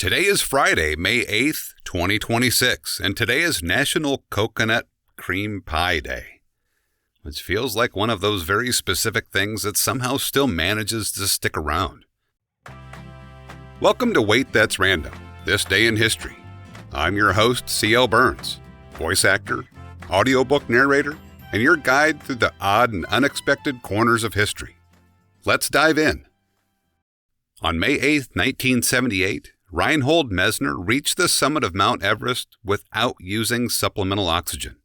Today is Friday, May 8th, 2026, and today is National Coconut Cream Pie Day, which feels like one of those very specific things that somehow still manages to stick around. Welcome to Wait That's Random, This Day in History. I'm your host, C.L. Burns, voice actor, audiobook narrator, and your guide through the odd and unexpected corners of history. Let's dive in. On May 8th, 1978, Reinhold Messner reached the summit of Mount Everest without using supplemental oxygen.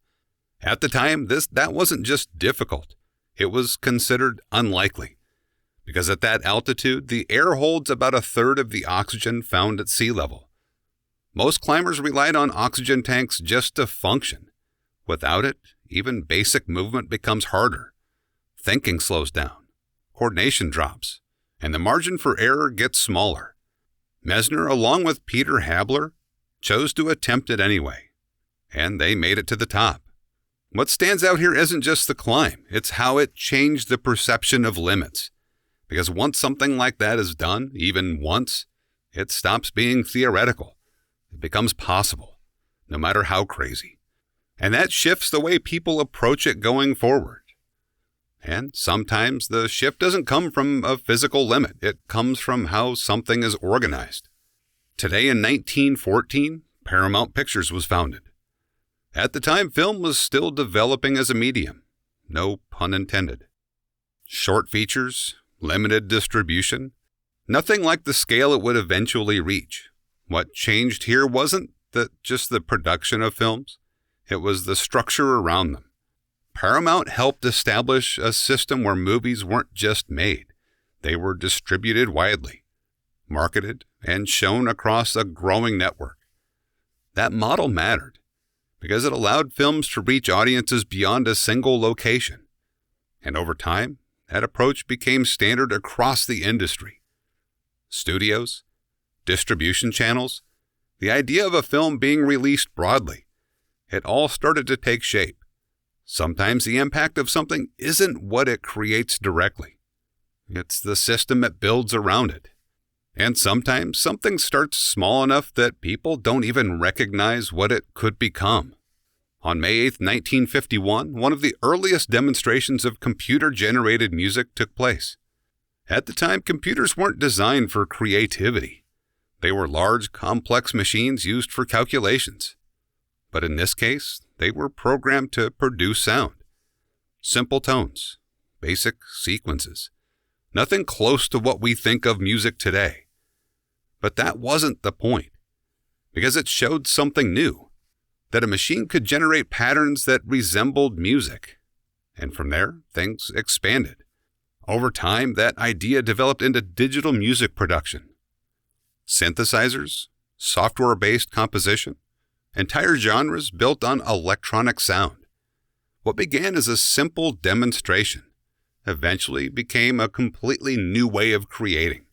At the time, that wasn't just difficult, it was considered unlikely, because at that altitude, the air holds about a third of the oxygen found at sea level. Most climbers relied on oxygen tanks just to function. Without it, even basic movement becomes harder. Thinking slows down, coordination drops, and the margin for error gets smaller. Messner, along with Peter Habler, chose to attempt it anyway, and they made it to the top. What stands out here isn't just the climb, it's how it changed the perception of limits. Because once something like that is done, even once, it stops being theoretical. It becomes possible, no matter how crazy. And that shifts the way people approach it going forward. And sometimes the shift doesn't come from a physical limit. It comes from how something is organized. Today in 1914, Paramount Pictures was founded. At the time, film was still developing as a medium. No pun intended. Short features, limited distribution, nothing like the scale it would eventually reach. What changed here wasn't just the production of films. It was the structure around them. Paramount helped establish a system where movies weren't just made. They were distributed widely, marketed, and shown across a growing network. That model mattered because it allowed films to reach audiences beyond a single location. And over time, that approach became standard across the industry. Studios, distribution channels, the idea of a film being released broadly, it all started to take shape. Sometimes the impact of something isn't what it creates directly. It's the system it builds around it. And sometimes something starts small enough that people don't even recognize what it could become. On May 8, 1951, one of the earliest demonstrations of computer-generated music took place. At the time, computers weren't designed for creativity. They were large, complex machines used for calculations. But in this case, they were programmed to produce sound. Simple tones, basic sequences. Nothing close to what we think of music today. But that wasn't the point, because it showed something new, that a machine could generate patterns that resembled music. And from there, things expanded. Over time, that idea developed into digital music production. Synthesizers, software-based composition, entire genres built on electronic sound. What began as a simple demonstration eventually became a completely new way of creating.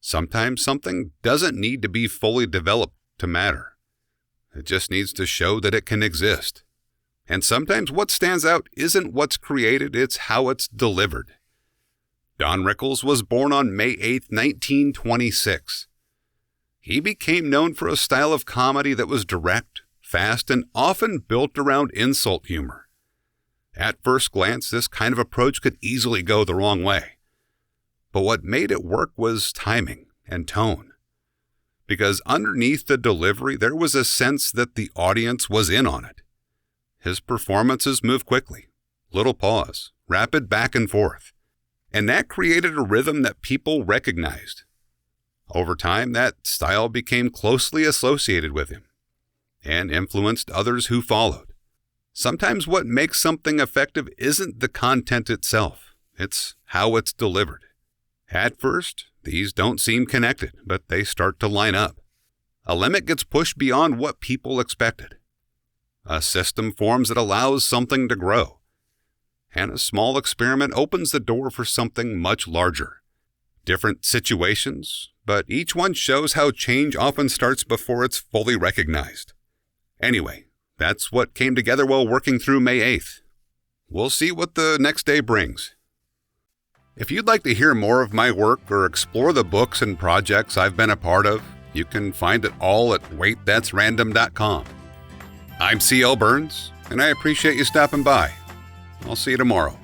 Sometimes something doesn't need to be fully developed to matter. It just needs to show that it can exist. And sometimes what stands out isn't what's created, it's how it's delivered. Don Rickles was born on May 8, 1926. He became known for a style of comedy that was direct, fast, and often built around insult humor. At first glance, this kind of approach could easily go the wrong way. But what made it work was timing and tone. Because underneath the delivery, there was a sense that the audience was in on it. His performances moved quickly, little pause, rapid back and forth. And that created a rhythm that people recognized. Over time, that style became closely associated with him and influenced others who followed. Sometimes what makes something effective isn't the content itself, it's how it's delivered. At first, these don't seem connected, but they start to line up. A limit gets pushed beyond what people expected. A system forms that allows something to grow. And a small experiment opens the door for something much larger. Different situations, but each one shows how change often starts before it's fully recognized. Anyway, that's what came together while working through May 8th. We'll see what the next day brings. If you'd like to hear more of my work or explore the books and projects I've been a part of, You can find it all at waitthat'srandom.com. I'm C.L. Burns, and I appreciate you stopping by. I'll see you tomorrow.